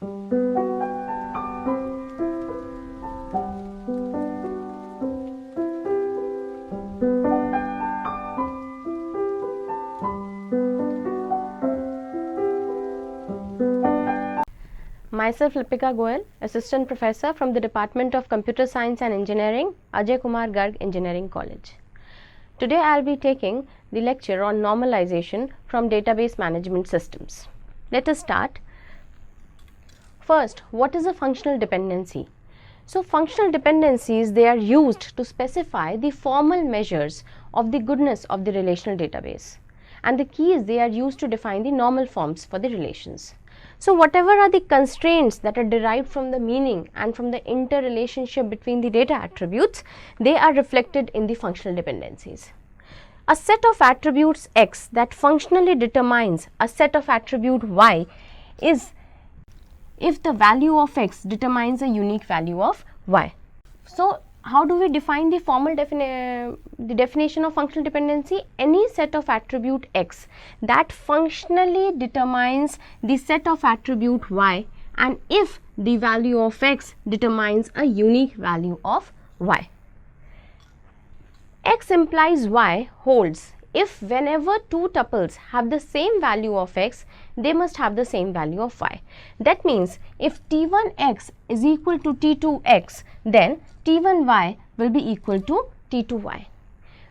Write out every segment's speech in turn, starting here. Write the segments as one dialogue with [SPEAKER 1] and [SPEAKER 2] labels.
[SPEAKER 1] Myself Lipika Goel, Assistant Professor from the Department of Computer Science and Engineering, Ajay Kumar Garg Engineering College. Today I will be taking the lecture on normalization from database management systems. Let us start. First, what is a functional dependency? So, functional dependencies, they are used to specify the formal measures of the goodness of the relational database, and the keys, they are used to define the normal forms for the relations. So, whatever are the constraints that are derived from the meaning and from the interrelationship between the data attributes, they are reflected in the functional dependencies. A set of attributes X that functionally determines a set of attribute Y is if the value of X determines a unique value of Y. So, how do we define the formal definition of functional dependency? Any set of attribute X that functionally determines the set of attribute Y, and if the value of X determines a unique value of Y. X implies Y holds if whenever two tuples have the same value of X, they must have the same value of Y. That means if T1X is equal to T2X, then T1Y will be equal to T2Y.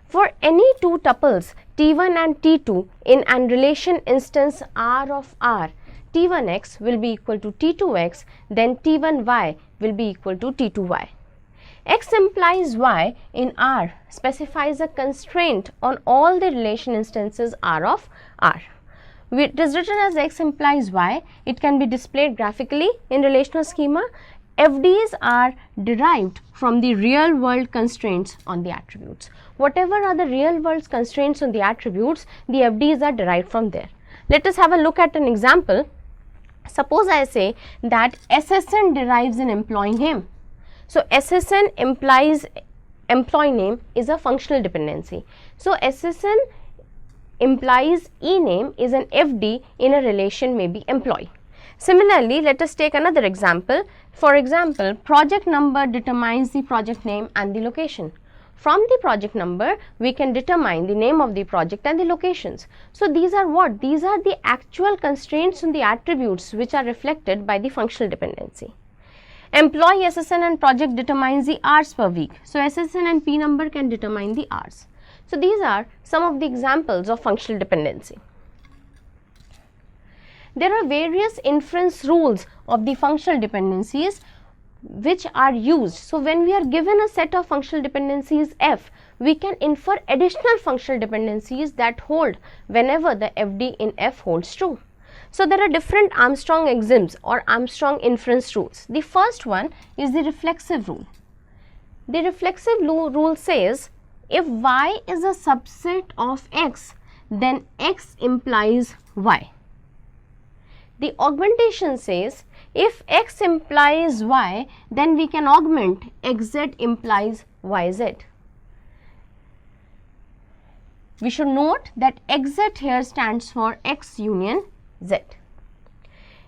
[SPEAKER 1] For any two tuples T1 and T2 in an relation instance R of R, T1X will be equal to T2X, then T1Y will be equal to T2Y. X implies Y in R specifies a constraint on all the relation instances R of R. It is written as X implies Y. It can be displayed graphically in relational schema. FDs are derived from the real world constraints on the attributes. Whatever are the real world constraints on the attributes, the FDs are derived from there. Let us have a look at an example. Suppose I say that SSN derives an employee name. So, SSN implies employee name is a functional dependency. So, SSN implies ename is an FD in a relation may be employee. Similarly, let us take another example. For example, project number determines the project name and the location. From the project number, we can determine the name of the project and the locations. So, these are what? These are the actual constraints on the attributes which are reflected by the functional dependency. Employee, SSN and project determines the hours per week. So, SSN and P number can determine the hours. So, these are some of the examples of functional dependency. There are various inference rules of the functional dependencies which are used. So, when we are given a set of functional dependencies F, we can infer additional functional dependencies that hold whenever the FD in F holds true. So, there are different Armstrong axioms or Armstrong inference rules. The first one is the reflexive rule. The reflexive rule says if Y is a subset of X, then X implies Y. The augmentation says if X implies Y, then we can augment XZ implies YZ. We should note that XZ here stands for X union Z.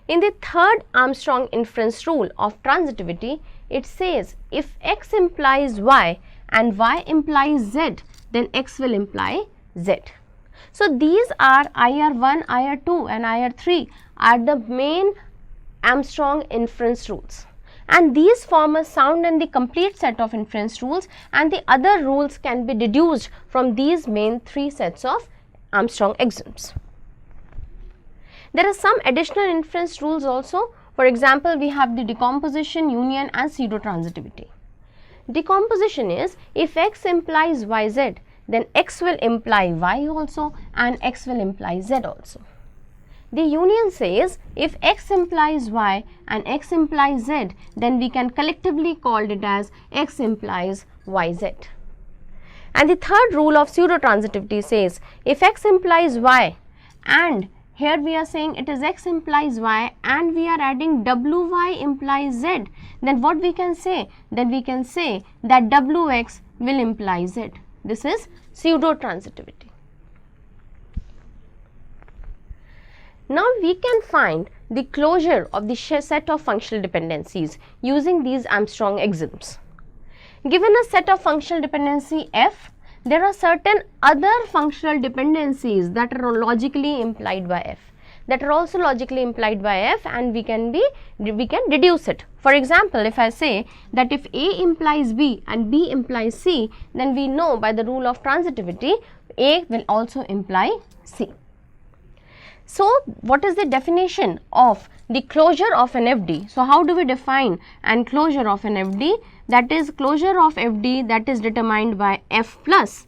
[SPEAKER 1] In the third Armstrong inference rule of transitivity, it says if X implies Y and Y implies Z, then X will imply Z. So, these are IR1, IR2 and IR3 are the main Armstrong inference rules, and these form a sound and the complete set of inference rules, and the other rules can be deduced from these main three sets of Armstrong axioms. There are some additional inference rules also. For example, we have the decomposition, union and pseudo-transitivity. Decomposition is if X implies YZ, then X will imply Y also and X will imply Z also. The union says if X implies Y and X implies Z, then we can collectively call it as X implies YZ. And the third rule of pseudo-transitivity says if X implies Y, and here we are saying it is X implies Y and we are adding WY implies Z, then what we can say? Then we can say that WX will imply Z. This is pseudo-transitivity. Now we can find the closure of the set of functional dependencies using these Armstrong axioms. Given a set of functional dependency F, there are certain other functional dependencies that are logically implied by F, that are also logically implied by F, and we can deduce it. For example, if I say that if A implies B and B implies C, then we know by the rule of transitivity A will also imply C. So what is the definition of the closure of an FD? So how do we define an closure of an FD? That is, closure of FD that is determined by F plus.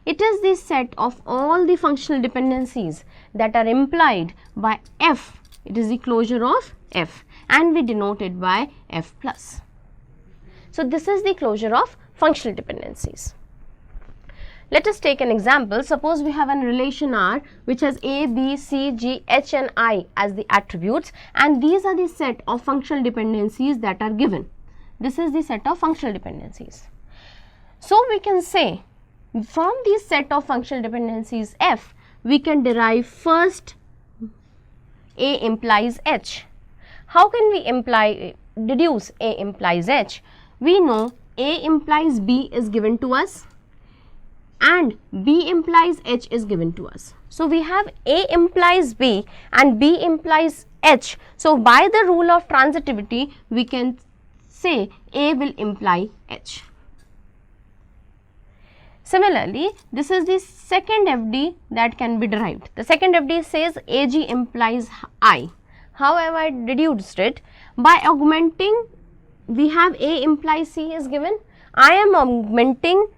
[SPEAKER 1] It is the set of all the functional dependencies that are implied by F. It is the closure of F, and we denote it by F plus. So this is the closure of functional dependencies. Let us take an example. Suppose we have a relation R which has A, B, C, G, H and I as the attributes, and these are the set of functional dependencies that are given. This is the set of functional dependencies. So we can say from this set of functional dependencies F, we can derive first A implies H. How can we deduce A implies H? We know A implies B is given to us, and B implies H is given to us. So we have A implies B and B implies H. So by the rule of transitivity, we can say A will imply H. Similarly, this is the second FD that can be derived. The second FD says AG implies I. How have I deduced it? By augmenting, we have A implies C is given. I am augmenting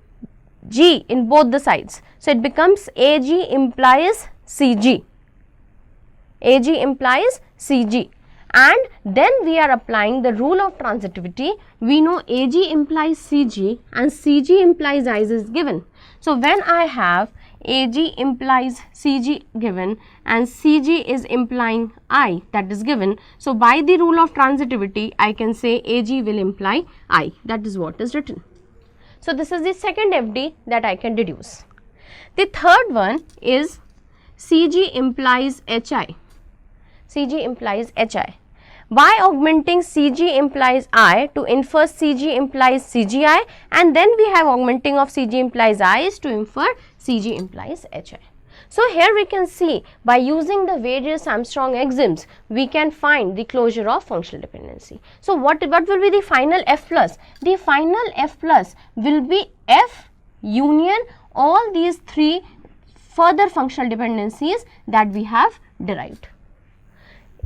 [SPEAKER 1] G in both the sides. So it becomes AG implies CG. AG implies CG. And then we are applying the rule of transitivity. We know AG implies CG and CG implies I is given. So when I have AG implies CG given and CG is implying I, that is given. So by the rule of transitivity, I can say AG will imply I. That is what is written. So this is the second FD that I can deduce. The third one is CG implies HI. CG implies HI. By augmenting CG implies I to infer CG implies CGI, and then we have augmenting of CG implies I is to infer CG implies HI. So here we can see by using the various Armstrong axioms, we can find the closure of functional dependency. So what will be the final F plus? The final F plus will be F union all these three further functional dependencies that we have derived.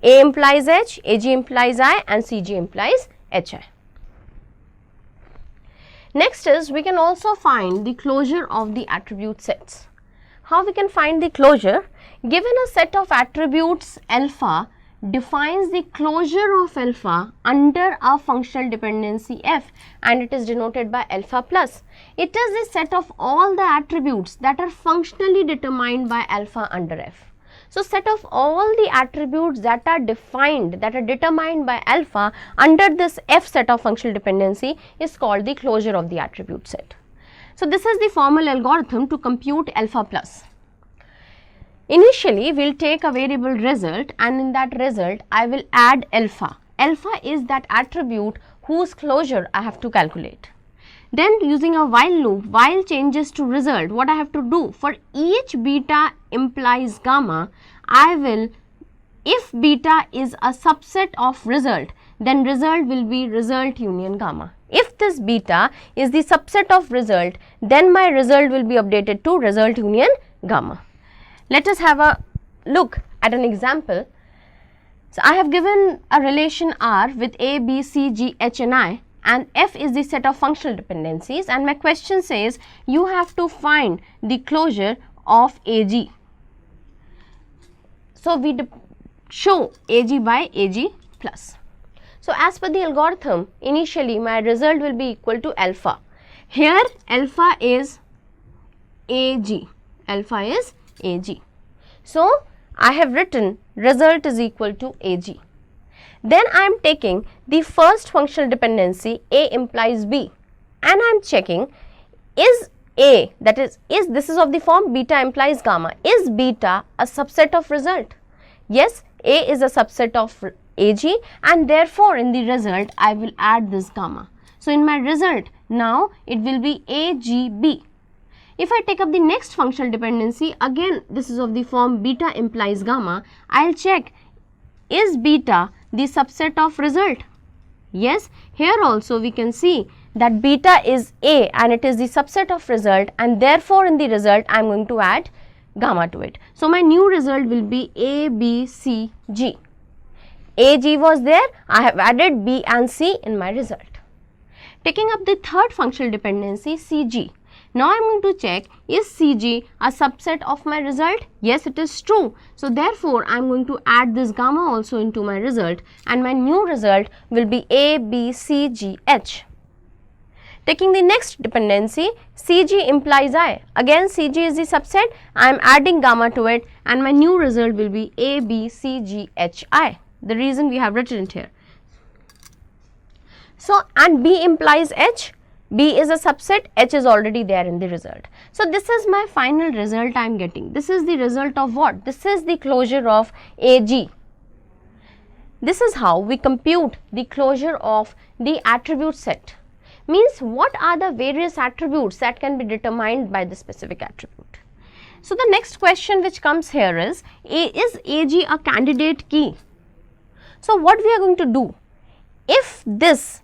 [SPEAKER 1] A implies H, AG implies I and CG implies HI. Next is we can also find the closure of the attribute sets. How we can find the closure? Given a set of attributes alpha defines the closure of alpha under a functional dependency F, and it is denoted by alpha plus. It is a set of all the attributes that are functionally determined by alpha under F. So set of all the attributes that are defined, that are determined by alpha under this F set of functional dependency is called the closure of the attribute set. So this is the formal algorithm to compute alpha plus. Initially, we will take a variable result, and in that result, I will add alpha. Alpha is that attribute whose closure I have to calculate. Then using a while loop, while changes to result, what I have to do? For each beta implies gamma, I will, if beta is a subset of result, then result will be result union gamma. If this beta is the subset of result, then my result will be updated to result union gamma. Let us have a look at an example. So I have given a relation R with A, B, C, G, H and I, and F is the set of functional dependencies, and my question says you have to find the closure of AG. So we show AG by AG plus. So as per the algorithm, initially my result will be equal to alpha. Here alpha is AG, alpha is AG. So I have written result is equal to AG. Then I am taking the first functional dependency A implies B, and I am checking is A, that is this is of the form beta implies gamma, is beta a subset of result? Yes, A is a subset of AG, and therefore in the result I will add this gamma. So in my result now it will be AGB. If I take up the next functional dependency, again this is of the form beta implies gamma. I will check, is beta the subset of result? Yes, here also we can see that beta is A and it is the subset of result, and therefore in the result I am going to add gamma to it. So my new result will be A, B, C, G. A, G was there, I have added B and C in my result. Taking up the third functional dependency, CG. Now I am going to check, is CG a subset of my result? Yes, it is true. So therefore I am going to add this gamma also into my result, and my new result will be A, B, C, G, H. Taking the next dependency, CG implies I. Again CG is the subset, I am adding gamma to it, and my new result will be A, B, C, G, H, I. The reason we have written it here. So, and B implies H. B is a subset, H is already there in the result. So this is my final result I am getting. This is the result of what? This is the closure of AG. This is how we compute the closure of the attribute set. Means what are the various attributes that can be determined by the specific attribute. So the next question which comes here is AG a candidate key? So what we are going to do, if this,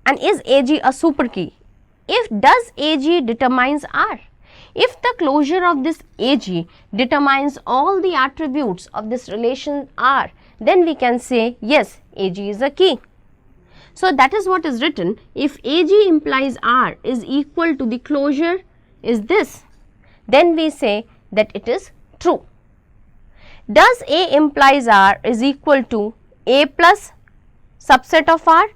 [SPEAKER 1] and is AG a super key? If does AG determines R? If the closure of this AG determines all the attributes of this relation R, then we can say yes, AG is a key. So that is what is written. If AG implies R is equal to the closure is this, then we say that it is true. Does A implies R is equal to A plus subset of R,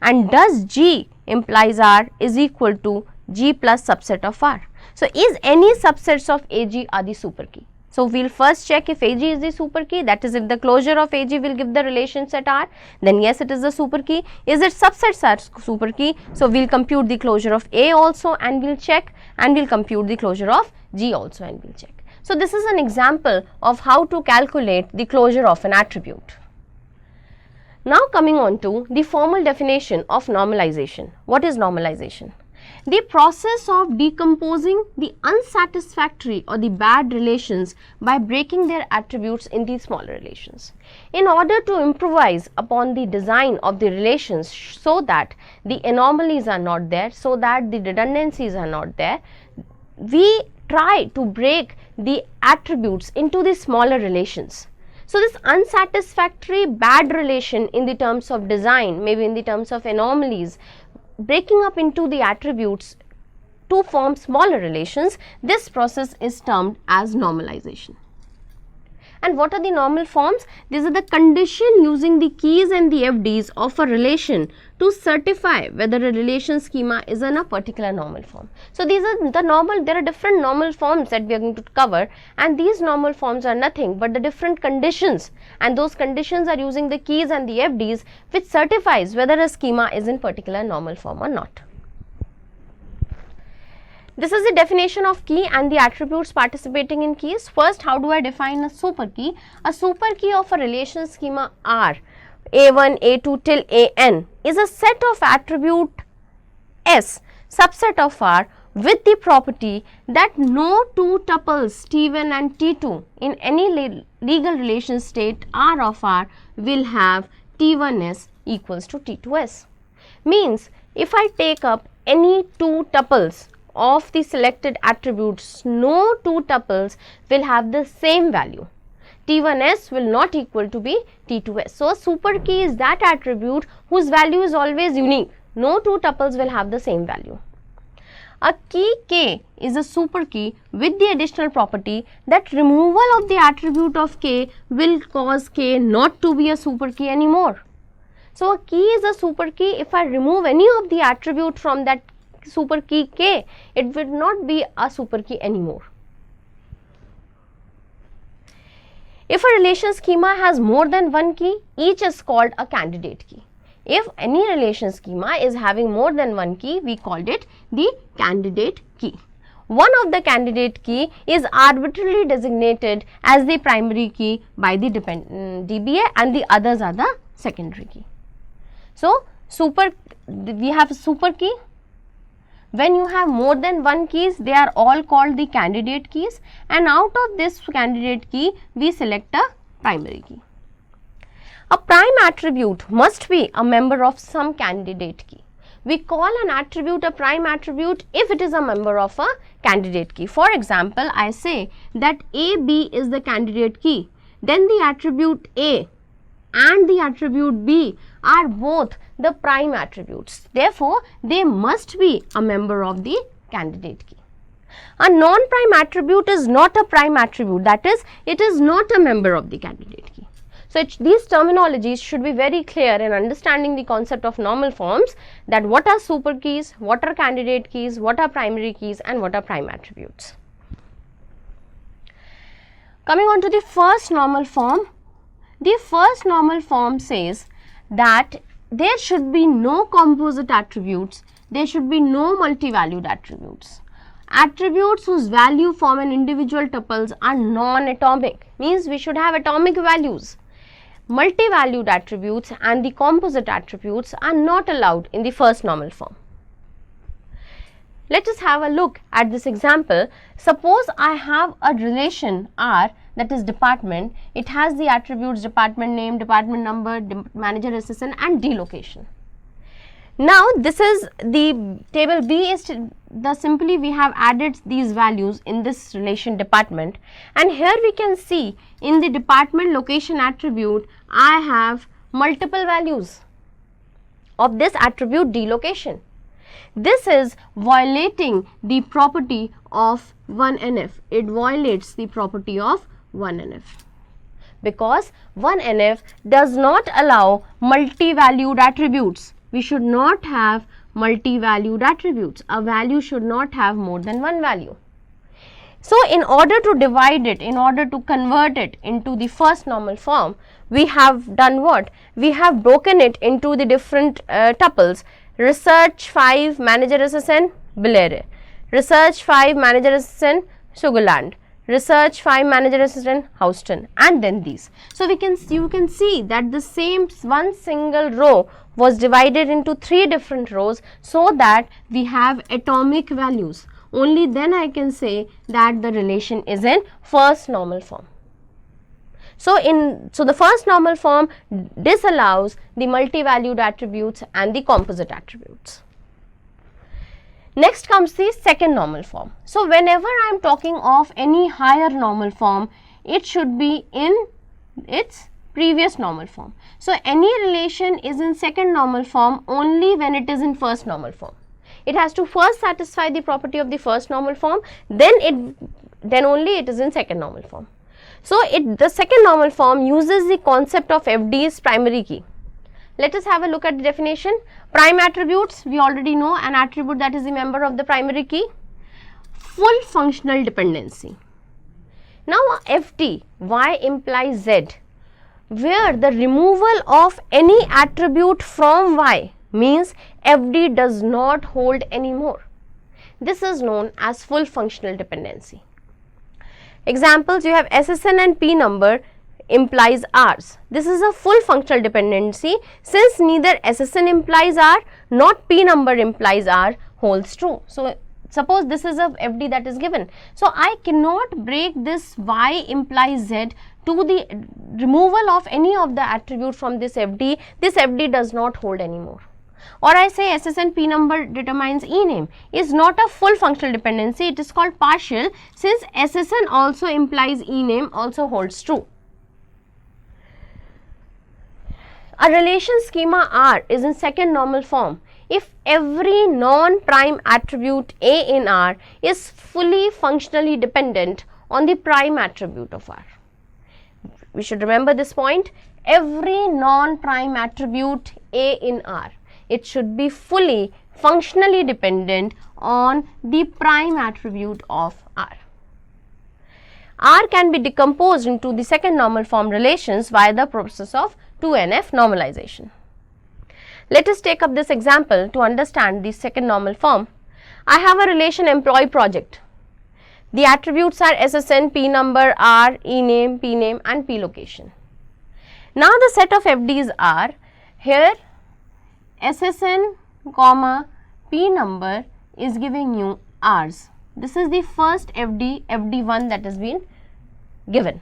[SPEAKER 1] and does G implies R is equal to G plus subset of R. So is any subsets of AG are the super key? So we will first check if AG is the super key, that is if the closure of AG will give the relation set R, then yes it is the super key. Is it subsets are super key? So we will compute the closure of A also and we will check, and we will compute the closure of G also and we will check. So this is an example of how to calculate the closure of an attribute. Now coming on to the formal definition of normalization. What is normalization? The process of decomposing the unsatisfactory or the bad relations by breaking their attributes into smaller relations. In order to improvise upon the design of the relations so that the anomalies are not there, so that the redundancies are not there, we try to break the attributes into the smaller relations. So this unsatisfactory bad relation in the terms of design, maybe in the terms of anomalies, breaking up into the attributes to form smaller relations, this process is termed as normalization. And what are the normal forms? These are the condition using the keys and the FDs of a relation to certify whether a relation schema is in a particular normal form. So these are the normal, there are different normal forms that we are going to cover, and these normal forms are nothing but the different conditions, and those conditions are using the keys and the FDs which certifies whether a schema is in particular normal form or not. This is the definition of key and the attributes participating in keys. First, how do I define a super key? A super key of a relation schema R, A1, A2 till AN, is a set of attribute S, subset of R, with the property that no two tuples T1 and T2 in any legal relation state R of R will have T1S equals to T2S. Means, if I take up any two tuples of the selected attributes, no two tuples will have the same value. T1S will not equal to be T2S. So, a super key is that attribute whose value is always unique. No two tuples will have the same value. A key K is a super key with the additional property that removal of the attribute of K will cause K not to be a super key anymore. So, a key is a super key if I remove any of the attribute from that super key K, it will not be a super key anymore. If a relation schema has more than one key, each is called a candidate key. If any relation schema is having more than one key, we called it the candidate key. one of the candidate key is arbitrarily designated as the primary key by the DBA and the others are the secondary key. So, we have super key. When you have more than one keys, they are all called the candidate keys, and out of this candidate key, we select a primary key. A prime attribute must be a member of some candidate key. We call an attribute a prime attribute if it is a member of a candidate key. For example, I say that AB is the candidate key, then the attribute A and the attribute B are both the prime attributes. Therefore, they must be a member of the candidate key. A non-prime attribute is not a prime attribute, that is, it is not a member of the candidate key. So, these terminologies should be very clear in understanding the concept of normal forms, that what are super keys, what are candidate keys, what are primary keys and what are prime attributes. Coming on to the first normal form. The first normal form says that there should be no composite attributes, there should be no multi-valued attributes. Attributes whose value form an individual tuples are non-atomic, means we should have atomic values. Multi-valued attributes and the composite attributes are not allowed in the first normal form. Let us have a look at this example. Suppose I have a relation R, that is department. It has the attributes department name, department number, manager assistant and D location. Now, this is the table B is simply we have added these values in this relation department, and here we can see in the department location attribute I have multiple values of this attribute D location. This is violating the property of 1NF. It violates the property of 1NF because 1NF does not allow multi-valued attributes. We should not have multi-valued attributes. A value should not have more than one value. So, in order to divide it, in order to convert it into the first normal form, we have done what? We have broken it into the different tuples. Research 5 manager assistant Bilere, Research 5 manager assistant Sugarland, Research 5 manager assistant Houston, and then these. So, you can see that the same one single row was divided into 3 different rows so that we have atomic values. Only then I can say that the relation is in first normal form. So, the first normal form disallows the multi-valued attributes and the composite attributes. Next comes the second normal form. So, whenever I am talking of any higher normal form, it should be in its previous normal form. So, any relation is in second normal form only when it is in first normal form. It has to first satisfy the property of the first normal form, then only it is in second normal form. So, the second normal form uses the concept of FD's primary key. Let us have a look at the definition. Prime attributes, we already know an attribute that is a member of the primary key. Full functional dependency. Now, FD, Y implies Z, where the removal of any attribute from Y means FD does not hold anymore. This is known as full functional dependency. Examples, you have SSN and P number implies R's. This is a full functional dependency since neither SSN implies R not P number implies R holds true. So, suppose this is a FD that is given. So, I cannot break this Y implies Z to the removal of any of the attribute from this FD. This FD does not hold anymore. Or I say SSN P number determines E name is not a full functional dependency, it is called partial since SSN also implies E name also holds true. A relation schema R is in second normal form if every non-prime attribute A in R is fully functionally dependent on the prime attribute of R. We should remember this point, every non-prime attribute A in R, it should be fully functionally dependent on the prime attribute of R. R can be decomposed into the second normal form relations via the process of 2NF normalization. Let us take up this example to understand the second normal form. I have a relation employee project. The attributes are SSN, P number, R, E name, P name and P location. Now the set of FDs are here SSN, P number is giving you Rs. This is the first FD, FD1 that has been given.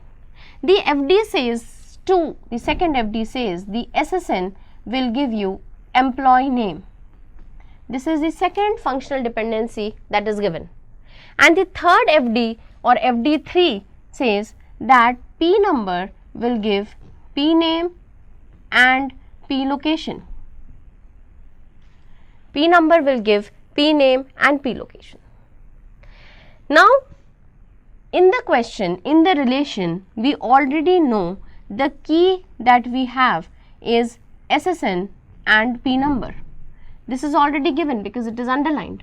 [SPEAKER 1] The FD says the second FD says the SSN will give you employee name. This is the second functional dependency that is given. And the third FD or FD3 says that P number will give P name and P location. P number will give P name and P location. Now, in the question, in the relation, we already know the key that we have is SSN and P number. This is already given because it is underlined.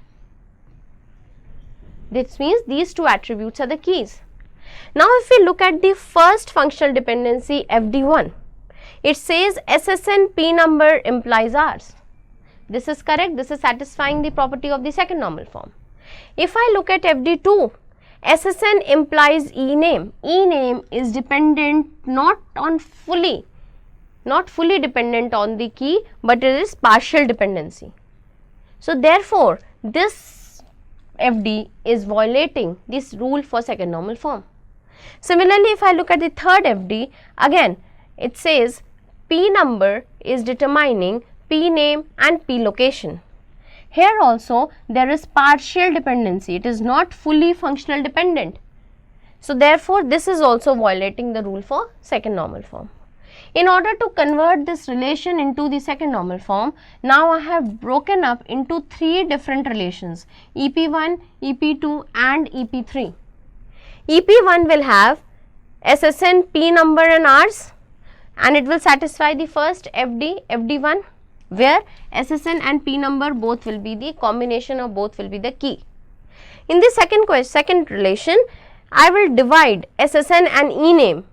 [SPEAKER 1] This means these two attributes are the keys. Now, if we look at the first functional dependency FD1, it says SSN P number implies Rs. This is correct. This is satisfying the property of the second normal form. If I look at FD2, SSN implies E name. E name is dependent not fully dependent on the key, but it is partial dependency. So therefore, this FD is violating this rule for second normal form. Similarly, if I look at the third FD, again it says P number is determining P name and P location. Here also there is partial dependency, it is not fully functional dependent. So therefore, this is also violating the rule for second normal form. In order to convert this relation into the second normal form, now I have broken up into three different relations, EP1, EP2 and EP3. EP1 will have SSN, P number and Rs, and it will satisfy the first FD, FD1, where SSN and P number both will be the combination of both will be the key. In the second relation, I will divide SSN and E name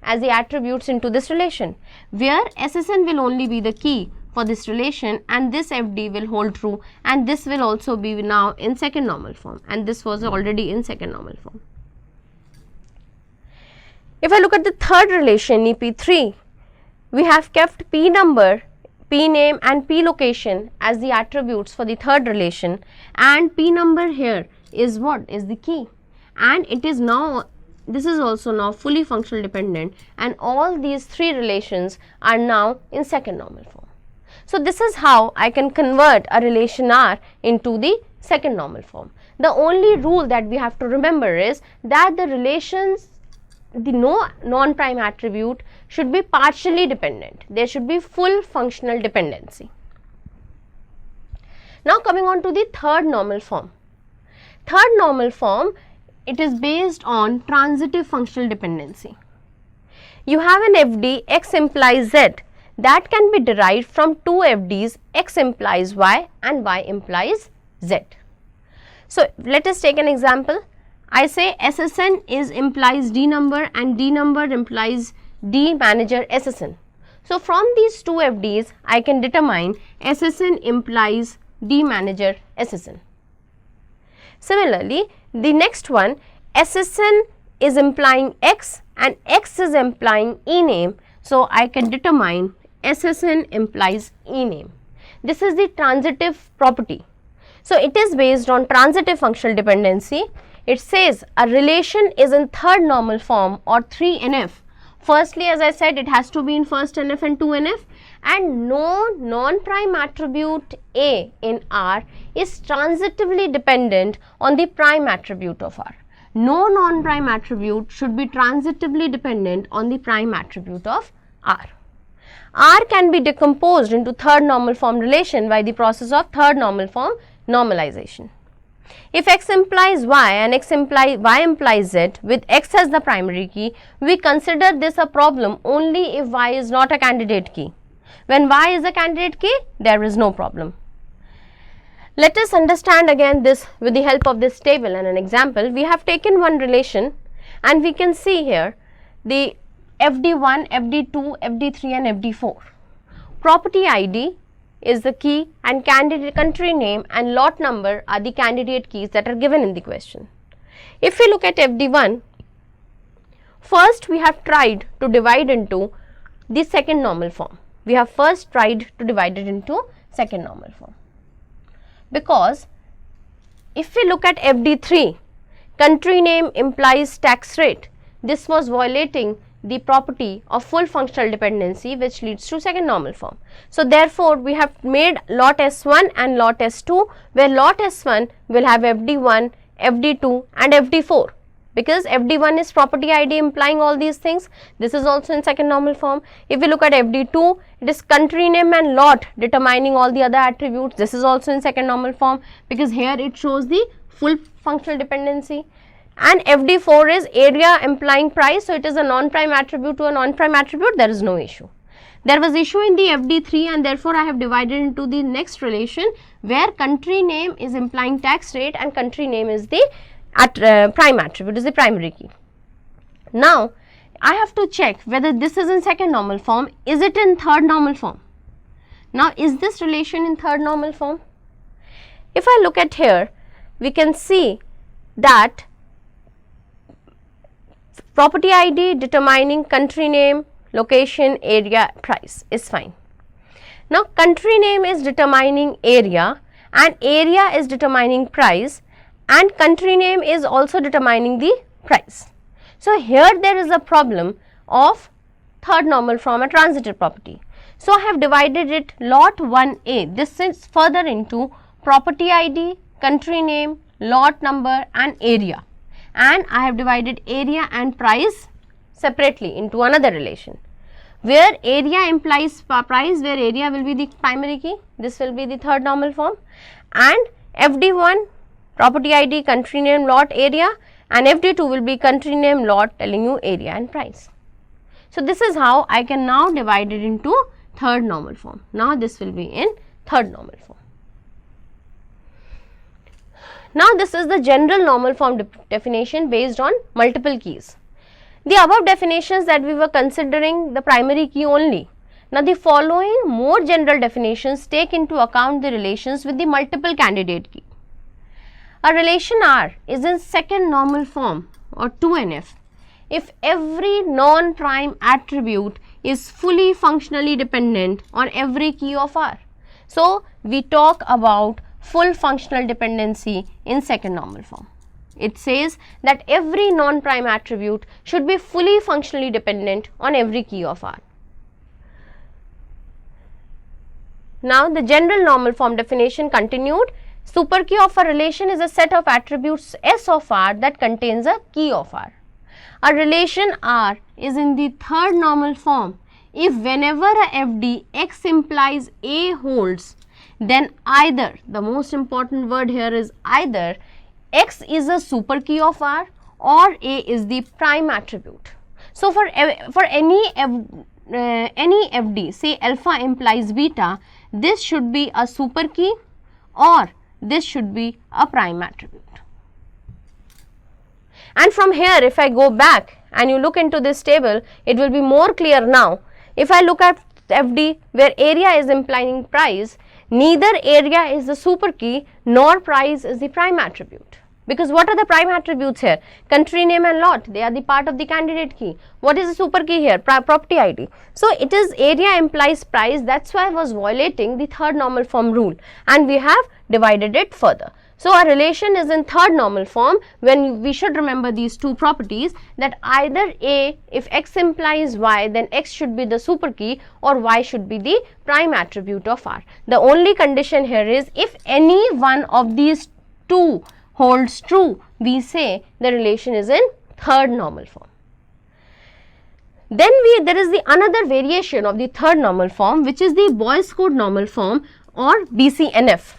[SPEAKER 1] as the attributes into this relation, where SSN will only be the key for this relation and this FD will hold true, and this will also be now in second normal form, and this was already in second normal form. If I look at the third relation EP3, we have kept P number, P name and P location as the attributes for the third relation, and P number here is what is the key, and it is now, this is also now fully functional dependent, and all these three relations are now in second normal form. So this is how I can convert a relation R into the second normal form. The only rule that we have to remember is that the relations, the non-prime attribute should be partially dependent. There should be full functional dependency. Now coming on to the third normal form. Third normal form, it is based on transitive functional dependency. You have an FD X implies Z that can be derived from two FDs X implies Y and Y implies Z. So let us take an example. I say SSN implies D number and D number implies D manager SSN. So from these two FDs, I can determine SSN implies D manager SSN. Similarly, the next one, SSN is implying X and X is implying E name. So I can determine SSN implies E name. This is the transitive property. So it is based on transitive functional dependency. It says a relation is in third normal form or 3NF. Firstly, as I said, it has to be in first NF and 2NF, and no non-prime attribute A in R is transitively dependent on the prime attribute of R. No non-prime attribute should be transitively dependent on the prime attribute of R. R can be decomposed into third normal form relation by the process of third normal form normalization. If X implies Y and Y implies Z with X as the primary key, we consider this a problem only if Y is not a candidate key. When Y is a candidate key, there is no problem. Let us understand again this with the help of this table and an example. We have taken one relation and we can see here the FD1, FD2, FD3 and FD4. Property ID is the key and candidate country name and lot number are the candidate keys that are given in the question. If we look at FD1, first we have tried to divide into the second normal form. We have first tried to divide it into second normal form, because if we look at FD3, country name implies tax rate, this was violating the property of full functional dependency, which leads to second normal form. So therefore, we have made lot S1 and lot S2, where lot S1 will have FD1, FD2 and FD4, because FD1 is property ID implying all these things. This is also in second normal form. If we look at FD2, it is country name and lot determining all the other attributes. This is also in second normal form, because here it shows the full functional dependency. And FD4 is area implying price, so it is a non-prime attribute to a non-prime attribute, there is no issue. There was issue in the FD3, and therefore I have divided into the next relation, where country name is implying tax rate and country name is the prime attribute, is the primary key. Now I have to check whether this is in second normal form, is it in third normal form? Now is this relation in third normal form? If I look at here, we can see that property ID determining country name, location, area, price is fine. Now country name is determining area and area is determining price, and country name is also determining the price. So here there is a problem of third normal form, a transitive property. So I have divided it lot 1a, this is further into property ID, country name, lot number and area, and I have divided area and price separately into another relation, where area implies price, where area will be the primary key, this will be the third normal form, and FD1 property ID, country name, lot, area, and FD2 will be country name, lot telling you area and price. So this is how I can now divide it into third normal form. Now this will be in third normal form. Now this is the general normal form definition based on multiple keys. The above definitions that we were considering the primary key only. Now the following more general definitions take into account the relations with the multiple candidate key. A relation R is in second normal form or 2NF if every non-prime attribute is fully functionally dependent on every key of R. So we talk about full functional dependency in second normal form. It says that every non-prime attribute should be fully functionally dependent on every key of R. Now the general normal form definition continued. Super key of a relation is a set of attributes S of R that contains a key of R. A relation R is in the third normal form if whenever a FD X implies A holds, then either, the most important word here is either, X is a super key of R or A is the prime attribute. So for any FD, say alpha implies beta, this should be a super key or this should be a prime attribute. And from here, if I go back and you look into this table, it will be more clear now. If I look at FD where area is implying price, neither area is the super key nor price is the prime attribute. Because what are the prime attributes here? Country name and lot, they are the part of the candidate key. What is the super key here? Property ID. So it is area implies price, that's why I was violating the third normal form rule, and we have divided it further. So our relation is in third normal form when we should remember these two properties, that either A, if X implies Y, then X should be the super key or Y should be the prime attribute of R. The only condition here is if any one of these two holds true, we say the relation is in third normal form. Then there is the another variation of the third normal form, which is the Boyce Codd normal form or BCNF.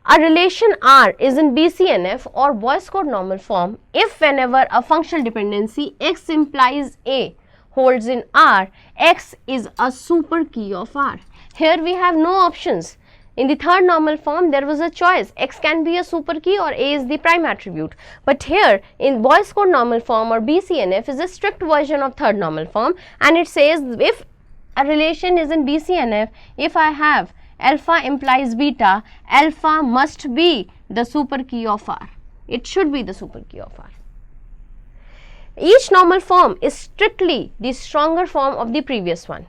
[SPEAKER 1] A relation R is in BCNF or Boyce Codd normal form if whenever a functional dependency X implies A holds in R, X is a super key of R. Here we have no options. In the third normal form, there was a choice, X can be a super key or A is the prime attribute. But here in Boyce Codd normal form or BCNF is a strict version of third normal form, and it says if a relation is in BCNF, if I have alpha implies beta, alpha must be the super key of R. It should be the super key of R. Each normal form is strictly the stronger form of the previous one.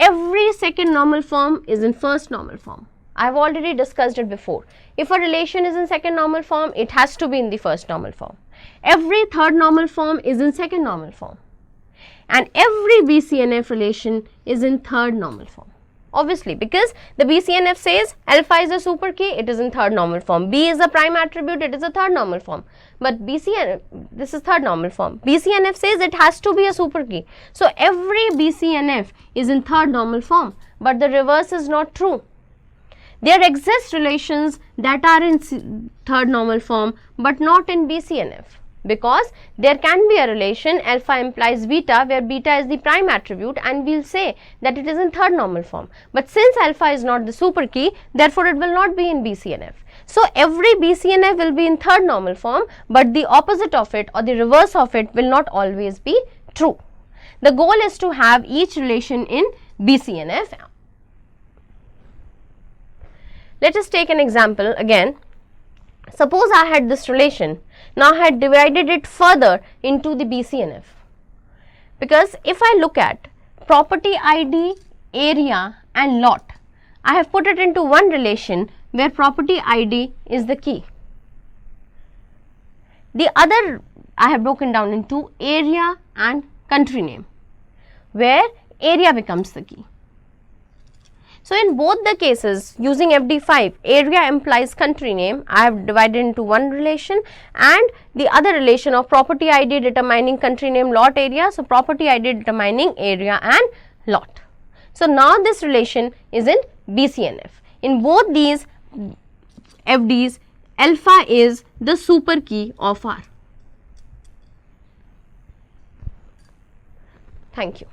[SPEAKER 1] Every second normal form is in first normal form. I have already discussed it before. If a relation is in second normal form, it has to be in the first normal form. Every third normal form is in second normal form. And every BCNF relation is in third normal form. Obviously, because the BCNF says alpha is a super key, it is in third normal form. B is a prime attribute, it is a third normal form. But BCNF, this is third normal form. BCNF says it has to be a super key. So every BCNF is in third normal form, but the reverse is not true. There exist relations that are in third normal form but not in BCNF, because there can be a relation alpha implies beta where beta is the prime attribute and we will say that it is in third normal form. But since alpha is not the super key, therefore it will not be in BCNF. So every BCNF will be in third normal form, but the opposite of it or the reverse of it will not always be true. The goal is to have each relation in BCNF. Let us take an example again. Suppose I had this relation. Now I had divided it further into the BCNF. Because if I look at property ID, area and lot, I have put it into one relation where property ID is the key. The other I have broken down into area and country name, where area becomes the key. So in both the cases, using FD5, area implies country name, I have divided into one relation, and the other relation of property ID determining country name, lot, area. So property ID determining area and lot. So now this relation is in BCNF. In both these FDs, alpha is the super key of R. Thank you.